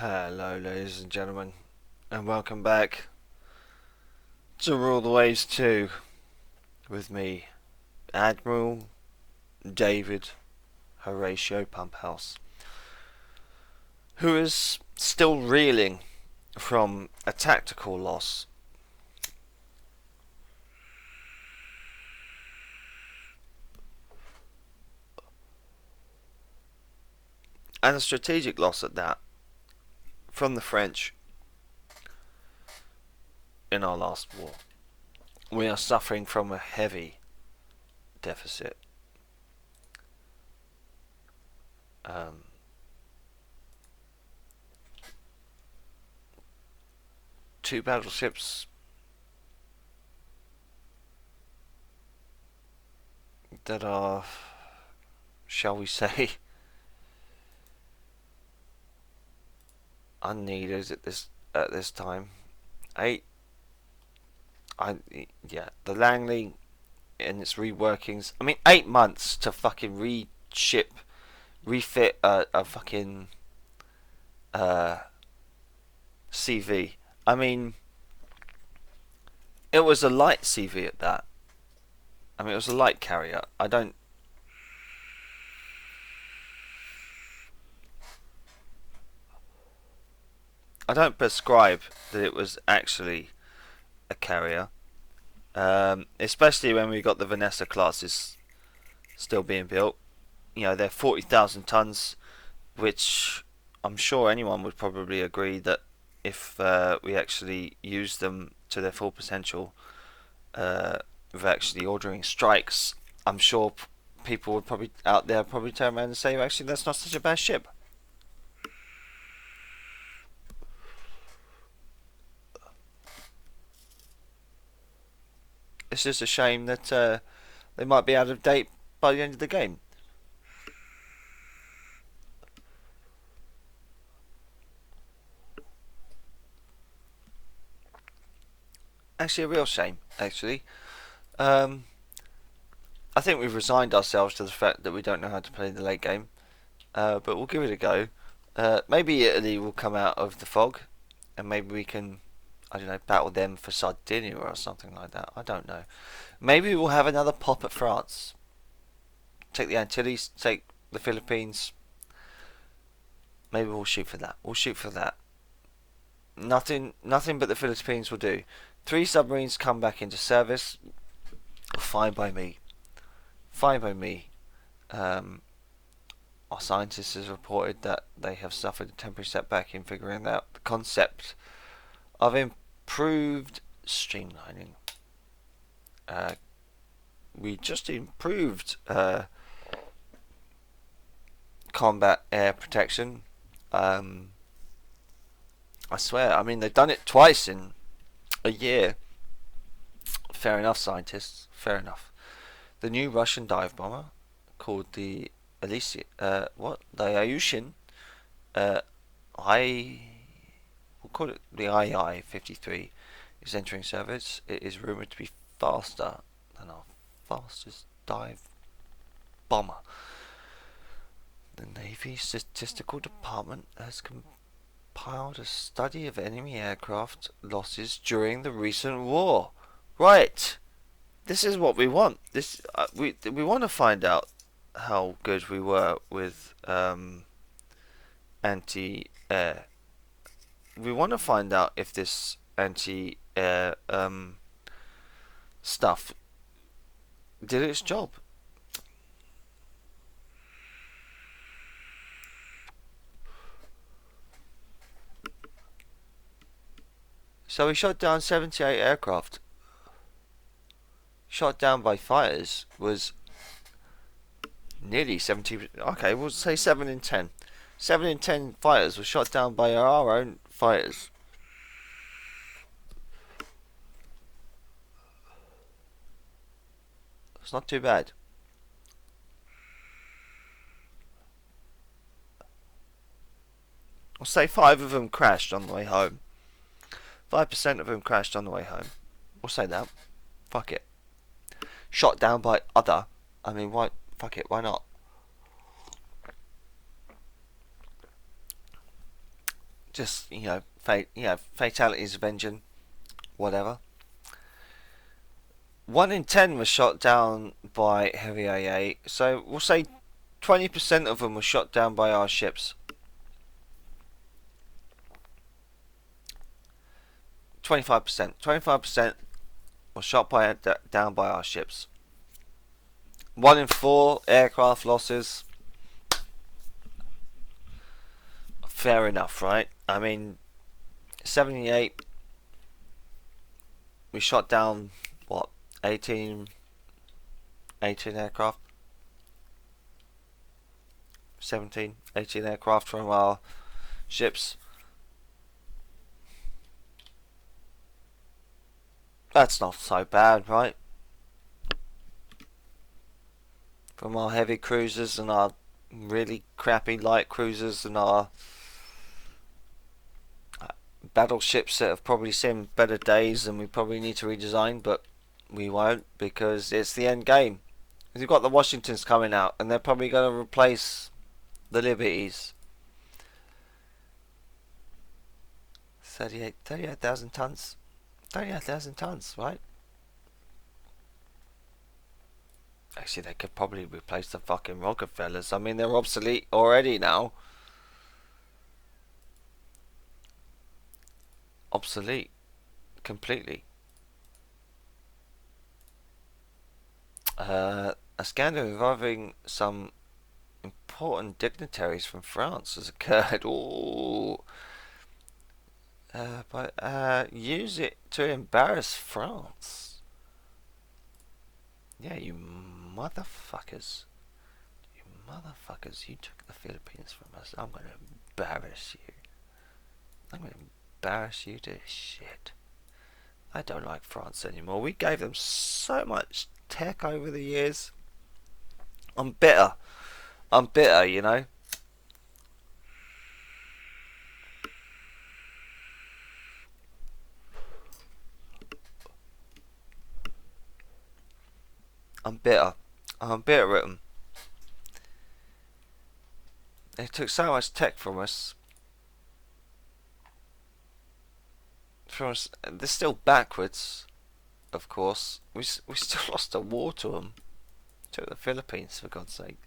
Hello, ladies and gentlemen, and welcome back to Rule the Waves 2 with me, Admiral David Horatio Pumphouse, who is still reeling from a tactical loss and a strategic loss at that from the French in our last war. We are suffering from a heavy deficit. Two battleships that are, shall we say, unneeded at this time. Eight, the Langley and its reworkings. I mean, 8 months to fucking refit a fucking CV. I mean, it was a light CV at that. I mean, it was a light carrier. I don't prescribe that it was actually a carrier, especially when we got the Vanessa classes still being built. You know, they're 40,000 tons, which I'm sure anyone would probably agree that if we actually use them to their full potential, with actually ordering strikes, I'm sure people would probably out there probably turn around and say, actually, that's not such a bad ship. It's just a shame that they might be out of date by the end of the game. Actually, a real shame. Actually, um, I think we've resigned ourselves to the fact that we don't know how to play the late game. But we'll give it a go. Maybe Italy will come out of the fog, and maybe we can, I don't know, battle them for Sardinia or something like that. I don't know. Maybe we'll have another pop at France. Take the Antilles, take the Philippines. Maybe we'll shoot for that. We'll shoot for that. Nothing but the Philippines will do. 3 submarines come back into service. Fine by me. Fine by me. Our scientists have reported that they have suffered a temporary setback in figuring out the concept of improved streamlining. We just improved combat air protection. I swear, I mean, they've done it twice in a year. Fair enough, scientists. Fair enough. The new Russian dive bomber called the Elysian, the Ilyushin, I we'll call it the II-53, is entering service. It is rumored to be faster than our fastest dive bomber. The Navy Statistical Department has compiled a study of enemy aircraft losses during the recent war. Right. This is what we want. We want to find out how good we were with anti-air. We want to find out if this anti-air stuff did its job. So we shot down 78 aircraft. Shot down by fighters was nearly 70. Okay, we'll say 7 in 10. 7 in 10 fighters were shot down by our own fighters. It's not too bad. I'll say 5 of them crashed on the way home. 5% of them crashed on the way home. We'll say that. Fuck it. Shot down by other. I mean, why? Fuck it. Why not? just fatalities of engine, whatever. 1 in 10 was shot down by heavy AA, so we'll say 20% of them were shot down by our ships. 25%. 25% were shot down by our ships. 1 in 4 aircraft losses. Fair enough, right? I mean, 78. We shot down what? 18 aircraft. 17, 18 aircraft from our ships. That's not so bad, right? From our heavy cruisers and our really crappy light cruisers and our battleships that have probably seen better days and we probably need to redesign, but we won't because it's the end game. You've got the Washingtons coming out and they're probably going to replace the Liberties. 38,000 tons. 38,000 tons, right? Actually, they could probably replace the fucking Rockefellers. I mean, they're obsolete already now. Obsolete. Completely. A scandal involving some important dignitaries from France has occurred. Ooh. But use it to embarrass France. Yeah, you motherfuckers. You motherfuckers. You took the Philippines from us. I'm going to embarrass you. I'm going to embarrass you to shit. I don't like France anymore. We gave them so much tech over the years. I'm bitter. I'm bitter, you know. I'm bitter. I'm bitter at them. They took so much tech from us. They're still backwards, of course. We still lost a war to them. To the Philippines, for God's sake.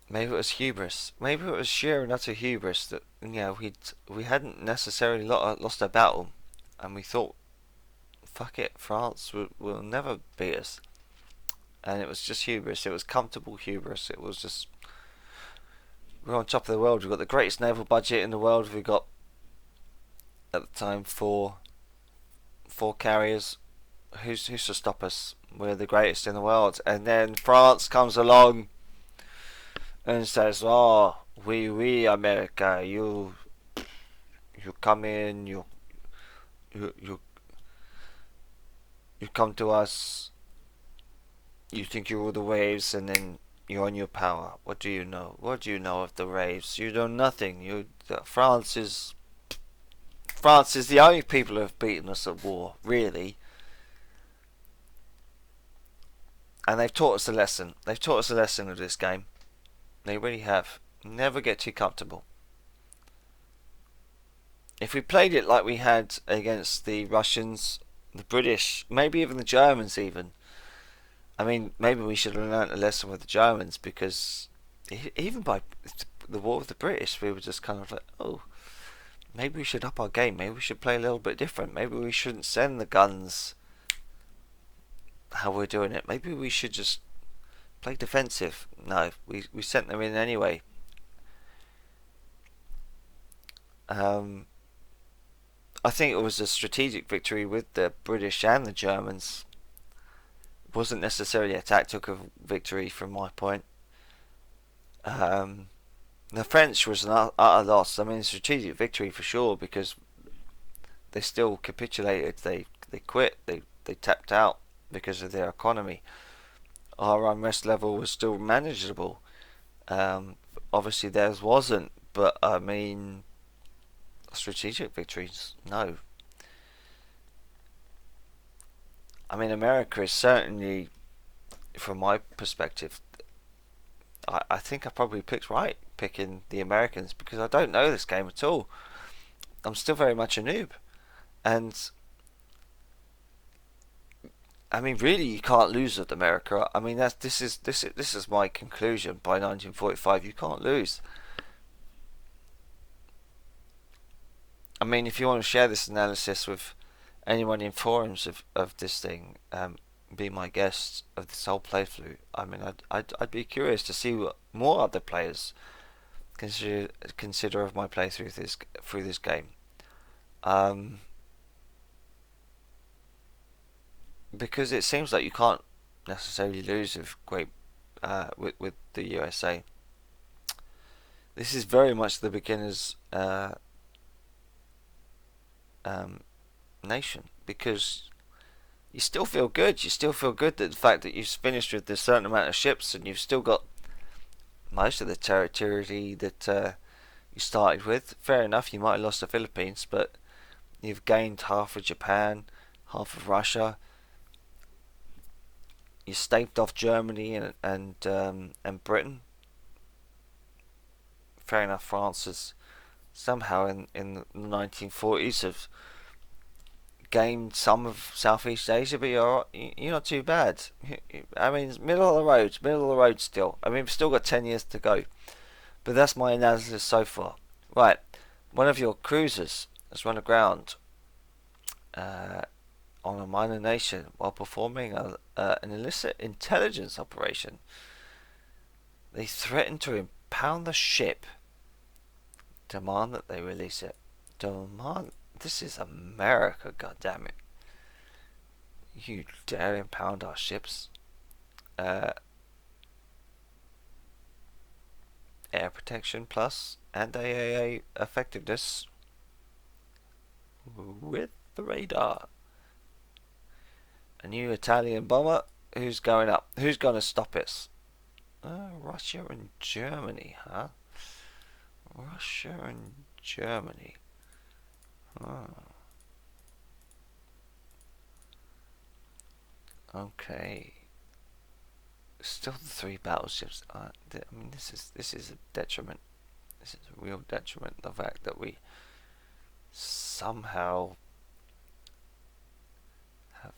Maybe it was hubris. Maybe it was sheer and utter hubris that we hadn't necessarily lost a battle, and we thought, fuck it, France will never beat us. And it was just hubris. It was comfortable hubris. It was just, we're on top of the world. We've got the greatest naval budget in the world. We got at the time four carriers. Who's to stop us? We're the greatest in the world. And then France comes along and says, "Oh, we America, you come in, you come to us. You think you rule the waves, and then you're on your power. What do you know? What do you know of the waves? You know nothing. France is the only people who have beaten us at war, really." And they've taught us a lesson. They've taught us a lesson of this game. They really have. Never get too comfortable. If we played it like we had against the Russians, the British, maybe even the Germans even. I mean, maybe we should have learnt a lesson with the Germans, because even by the war with the British, we were just kind of like, oh, maybe we should up our game. Maybe we should play a little bit different. Maybe we shouldn't send the guns how we're doing it. Maybe we should just play defensive. No, we sent them in anyway. I think it was a strategic victory with the British and the Germans. It wasn't necessarily a tactical victory from my point. The French was an utter loss. I mean, a strategic victory for sure, because they still capitulated. They quit. They tapped out because of their economy. Our unrest level was still manageable. Obviously theirs wasn't, but I mean, strategic victories, no. I mean, America is certainly, from my perspective, I think I probably picked picking the Americans because I don't know this game at all. I'm still very much a noob, and I mean, really, you can't lose with America. I mean, this is my conclusion. By 1945, you can't lose. I mean, if you want to share this analysis with anyone in forums of this thing, be my guest of this whole playthrough. I mean, I'd be curious to see what more other players consider of my playthrough through this game. Um, because it seems like you can't necessarily lose with with the USA. This is very much the beginners nation because you still feel good. You still feel good that the fact that you've finished with a certain amount of ships and you've still got most of the territory that you started with. Fair enough, you might have lost the Philippines, but you've gained half of Japan, half of Russia. You staved off Germany and Britain. Fair enough, France has somehow in the 1940s have gained some of Southeast Asia, but you're not too bad. I mean, it's middle of the road still. I mean, we've still got 10 years to go. But that's my analysis so far. Right, one of your cruisers has run aground on a minor nation while performing an illicit intelligence operation. They threaten to impound the ship, demand that they release it. Demand. This is America, goddammit. You dare impound our ships? Air protection plus and AAA effectiveness with the radar. A new Italian bomber. Who's going up? Who's going to stop us? Russia and Germany, huh? Russia and Germany. Oh. Okay. Still the three battleships. I mean, this is a detriment. This is a real detriment. The fact that we somehow have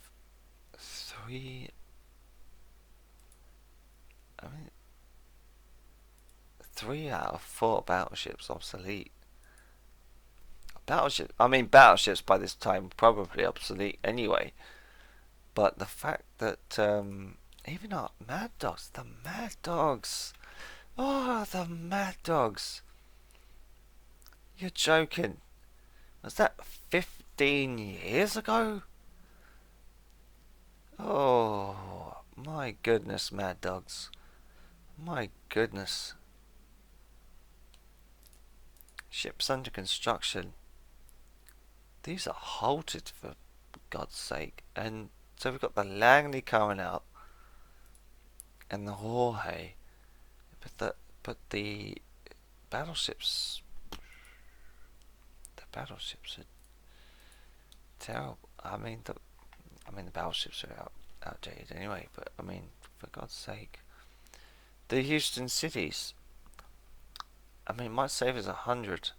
three. I mean, 3 out of 4 battleships obsolete. Battleships by this time probably obsolete anyway. But the fact that even our Mad Dogs, the Mad Dogs, oh, the Mad Dogs. You're joking. Was that 15 years ago? Oh, my goodness, Mad Dogs. My goodness. Ships under construction. These are halted for God's sake. And so we've got the Langley coming out and the Jorge, but the battleships are terrible. I mean the battleships are outdated anyway. But I mean, for God's sake, the Houston cities. I mean, it might save us 100.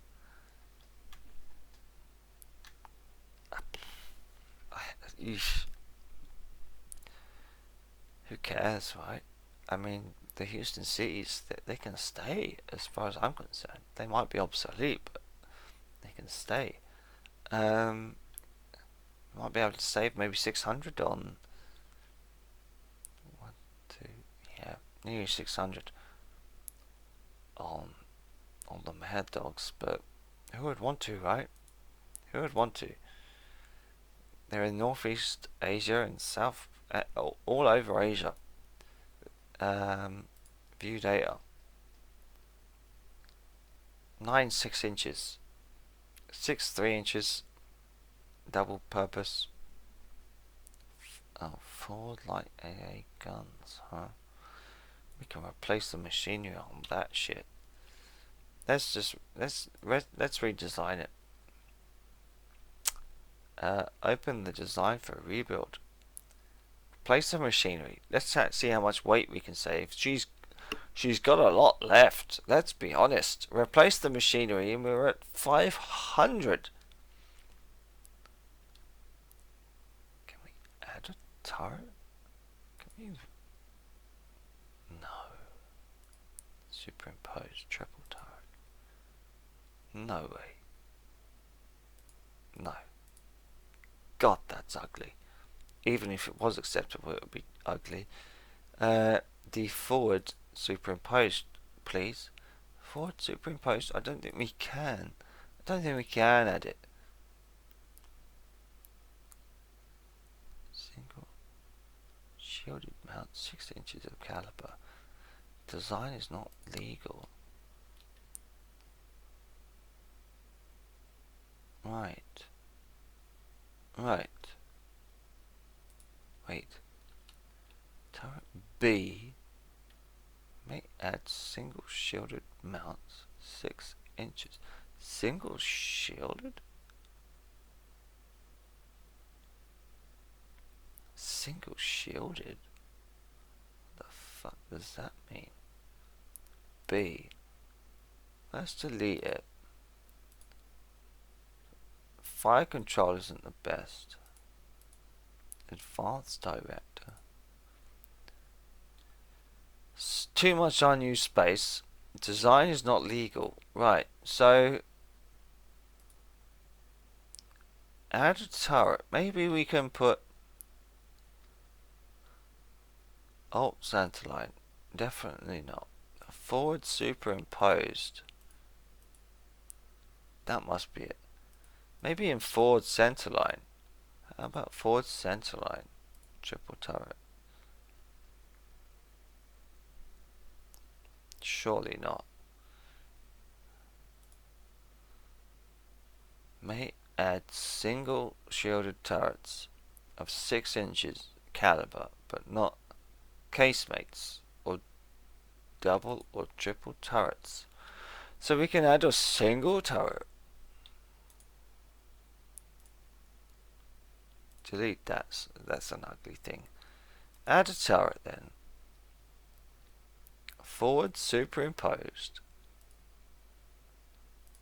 Who cares, right? I mean, the Houston cities, they can stay as far as I'm concerned. They might be obsolete, but they can stay. Might be able to save maybe 600 on 1, 2, yeah, nearly 600 on the Mad Dogs. But who would want to, right? Who would want to? They're in Northeast Asia and South, all over Asia. View data. 9 6 inches, 6 3 inches, double purpose. Oh, Ford light AA guns, huh? We can replace the machinery on that shit. Let's redesign it. Open the design for rebuild. Replace the machinery. Let's see how much weight we can save. Geez, She's got a lot left, let's be honest. Replace the machinery and we're at 500. Can we add a turret? Can we? No. Superimpose triple turret. No way. No. God, that's ugly. Even if it was acceptable, it would be ugly. The forward superimposed, please. Forward superimposed? I don't think we can. I don't think we can add it. Single shielded mount, 6 inches of caliber. Design is not legal. Right. Right. Wait. Turret B may add single shielded mounts, 6 inches. Single shielded? Single shielded? What the fuck does that mean? B. Let's delete it. Fire control isn't the best. Advanced director. Too much unused space. Design is not legal. Right, so add a turret. Maybe we can put Alt centerline. Definitely not. Forward superimposed. That must be it. Maybe in forward centerline. How about forward centerline? Triple turret. Surely not. May add single shielded turrets of 6 inches caliber, but not casemates or double or triple turrets. So we can add a single turret. Delete that. That's an ugly thing. Add a turret then. Forward superimposed.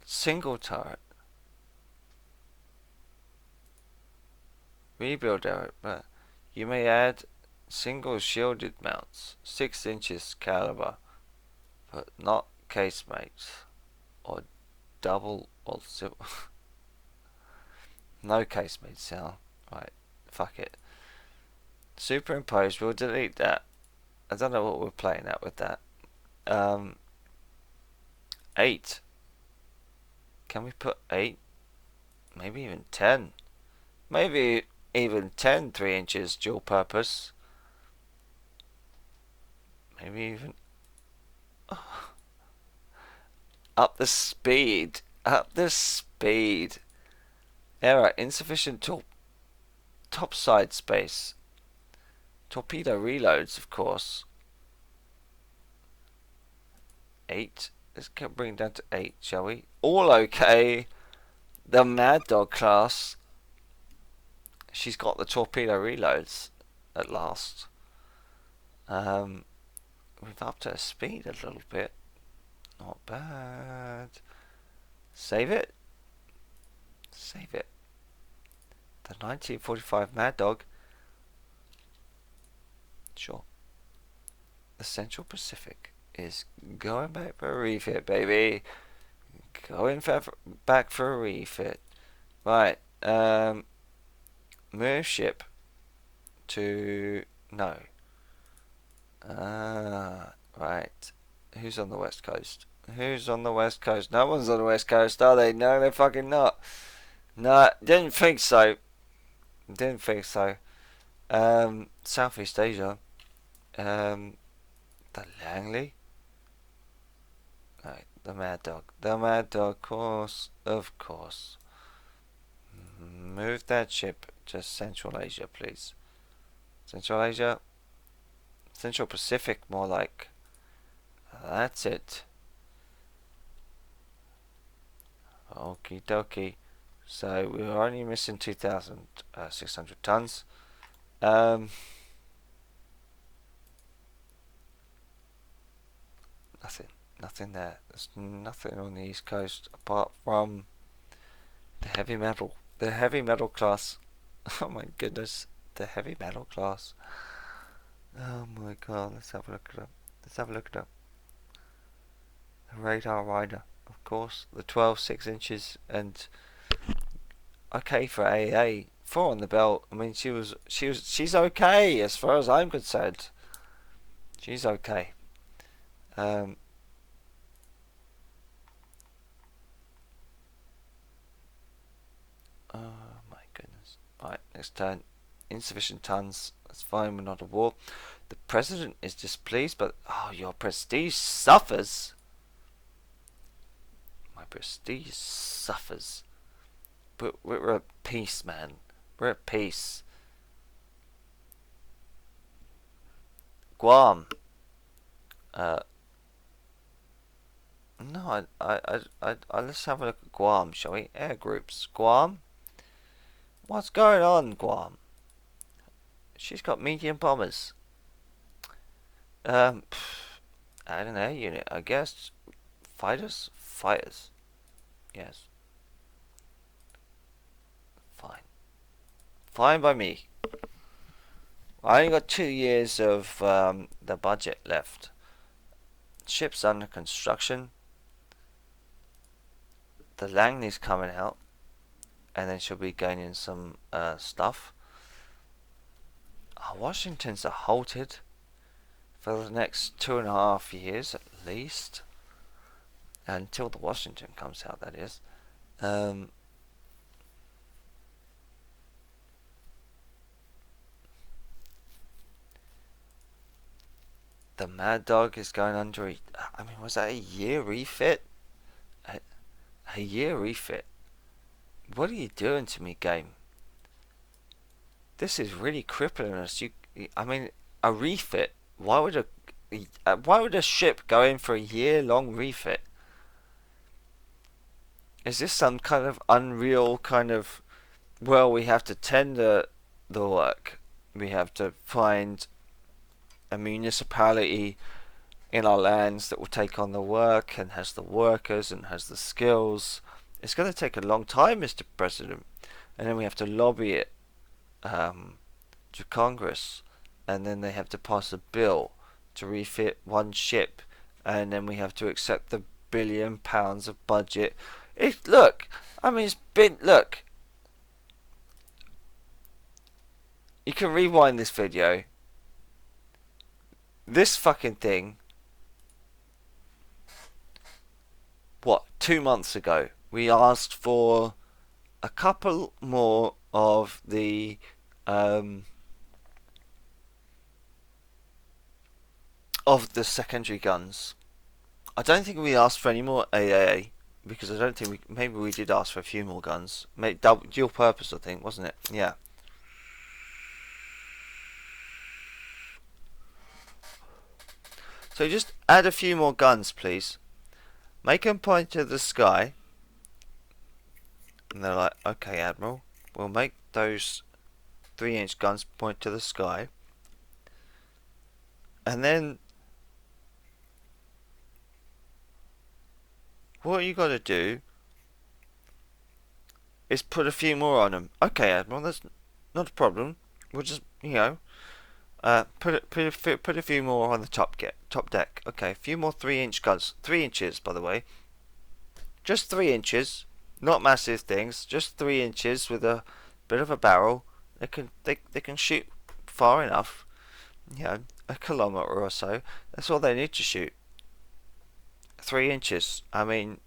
Single turret. Rebuild turret. But you may add single shielded mounts, 6 inches caliber, but not casemates or double or no casemates sound. Right, fuck it. Superimposed, we'll delete that. I don't know what we're playing at with that. 8. Can we put 8? Maybe even 10. Maybe even 10 3 inches dual purpose. Maybe even up the speed. Up the speed. Error. Insufficient top side space. Torpedo reloads, of course. 8. Let's bring it down to 8, shall we? All okay. The Mad Dog class. She's got the torpedo reloads at last. We've upped her speed a little bit. Not bad. Save it. Save it. The 1945 Mad Dog. Sure. The Central Pacific is going back for a refit, baby. Going back for a refit. Right. Move ship to no. Right. Who's on the west coast? Who's on the west coast? No one's on the west coast, are they? No, they're fucking not. No, didn't think so. Didn't think so. Southeast Asia. The Langley. Right, the Mad Dog. The Mad Dog, of course. Move that ship to Central Asia, please. Central Asia. Central Pacific, more like. That's it. Okie dokie. So we were only missing 2,600 tons. Nothing. Nothing there. There's nothing on the East Coast apart from the heavy metal. The heavy metal class. Oh my goodness. The heavy metal class. Oh my god. Let's have a look at it. Let's have a look at it. The Radar Rider. Of course. The 12 6 inches. And okay for AA. 4 on the belt. I mean, she's okay as far as I'm concerned. She's okay. Oh my goodness. Right, next turn. Insufficient tons. That's fine, we're not at war. The president is displeased, but your prestige suffers. My prestige suffers. But we're at peace, man. We're at peace. Guam. No, let's have a look at Guam, shall we? Air groups. Guam? What's going on, Guam? She's got medium bombers. I don't know, unit, I guess. Fighters? Fighters. Yes. Fine. Fine by me. I only got 2 years of the budget left. Ships under construction. The Langley's coming out. And then she'll be gaining some stuff. Washington's halted for the next 2.5 years at least. Until the Washington comes out, that is. The Mad Dog is going under. I mean, was that a year refit? A year refit? What are you doing to me, game? This is really crippling us. I mean, a refit. Why would a ship go in for a year-long refit? Is this some kind of unreal kind of? Well, we have to tender the work. We have to find a municipality in our lands that will take on the work and has the workers and has the skills. It's going to take a long time, Mr. President, and then we have to lobby it to Congress, and then they have to pass a bill to refit one ship, and then we have to accept the £1 billion of budget. Look, I mean, look. You can rewind this video. This fucking thing, what, 2 months ago, we asked for a couple more of the secondary guns. I don't think we asked for any more AA, because I don't think maybe we did ask for a few more guns. Dual purpose, I think, wasn't it? Yeah. So just add a few more guns, please. Make them point to the sky. And they're like, okay, Admiral, we'll make those 3-inch guns point to the sky. And then what you got to do is put a few more on them. Okay, Admiral, that's not a problem. We'll just, put a few more on the top deck. Okay, a few more 3-inch guns. 3 inches, by the way. Just 3 inches, not massive things. Just 3 inches with a bit of a barrel. They can shoot far enough. A kilometer or so. That's all they need to shoot. 3 inches. I mean,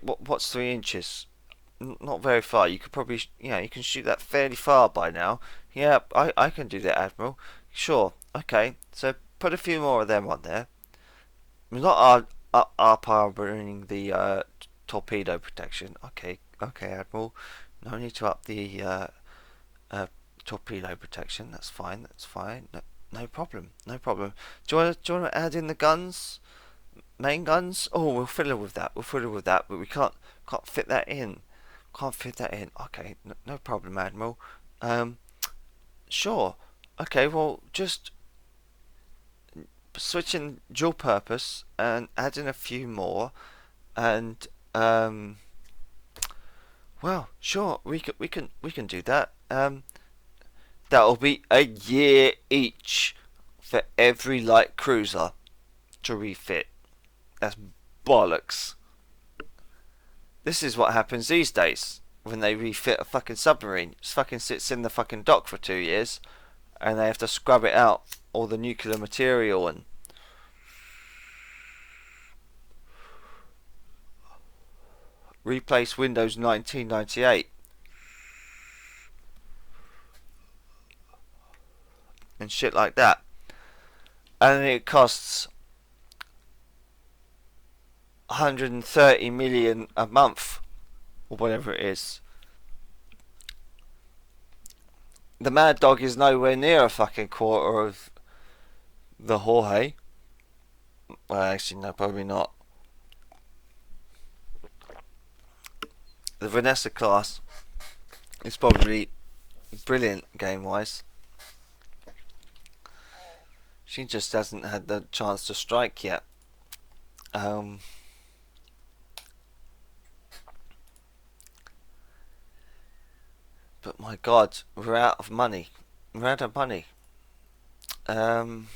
what's 3 inches? Not very far. You could probably, you can shoot that fairly far by now. Yeah, I can do that, Admiral. Sure. Okay. So put a few more of them on there. We're not burning the torpedo protection. Okay, Admiral. No need to up the torpedo protection. That's fine. No problem. Do you want to add in the guns? Main guns? Oh, we'll fiddle with that. But we can't fit that in. Okay, no problem, Admiral. Sure. Okay, well, just switching dual purpose and adding a few more, and well, sure, we can do that. That'll be a year each for every light cruiser to refit. That's bollocks. This is what happens these days when they refit a fucking submarine. It fucking sits in the fucking dock for 2 years, and they have to scrub it out, all the nuclear material, and replace Windows 1998 and shit like that. And it costs 130 million a month or whatever it is. The Mad Dog is nowhere near a fucking quarter of the Jorge. Well, actually, no, probably not. The Vanessa class is probably brilliant game wise. She just hasn't had the chance to strike yet. But my God, we're out of money. We're out of money. The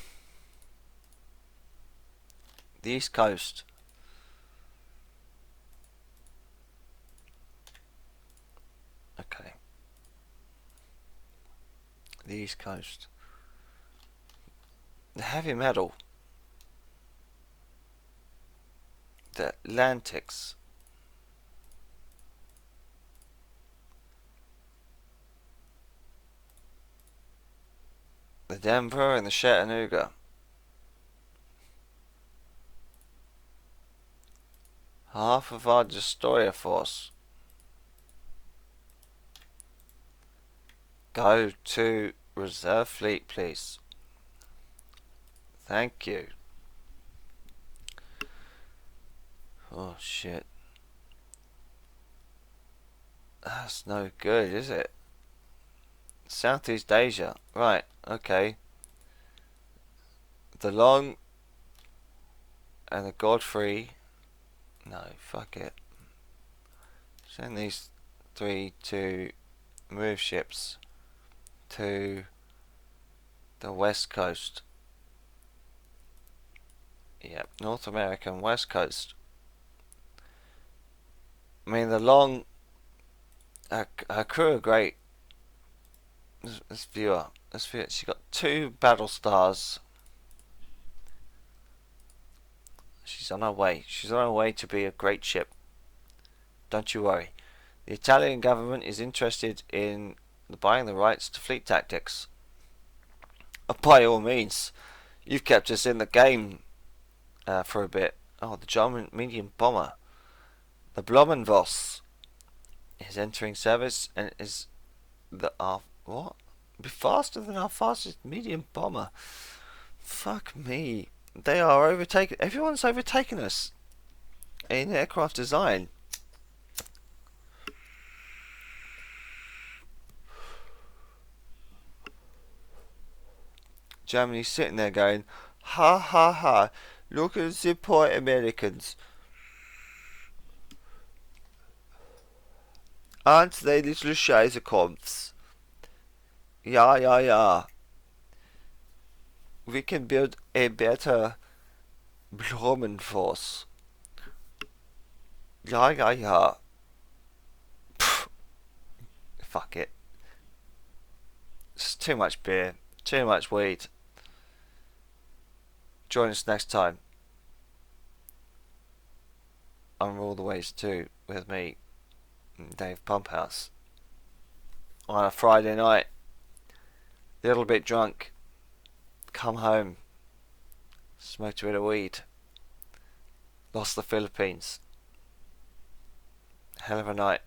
East Coast. Okay. The East Coast. The heavy metal. The Atlantics. The Denver and the Chattanooga. Half of our destroyer force. Go to reserve fleet, please. Thank you. Oh shit. That's no good, is it? Southeast Asia. Right, okay. The Long and the Godfrey. No, fuck it. Send these 3 to move ships to the West Coast. Yep, North American West Coast. I mean, the Long, her crew are great. Let's view her. She got 2 battle stars. She's on her way. She's on her way to be a great ship. Don't you worry. The Italian government is interested in buying the rights to fleet tactics. By all means. You've kept us in the game for a bit. Oh, the German medium bomber. The Blumenvoss is entering service and is what? Be faster than our fastest medium bomber. Fuck me. They are overtaken. Everyone's overtaken us in aircraft design. Germany's sitting there going, ha ha ha, look at the poor Americans. Aren't they little Scheißekopfs? Ja, ja, ja. We can build a better Blumenforce. Ja, ja, ja. Pfft. Fuck it. It's too much beer. Too much weed. Join us next time on All the Ways 2 with me, Dave Pumphouse, on a Friday night. A little bit drunk. Come home. Smoked a bit of weed. Lost the Philippines. Hell of a night.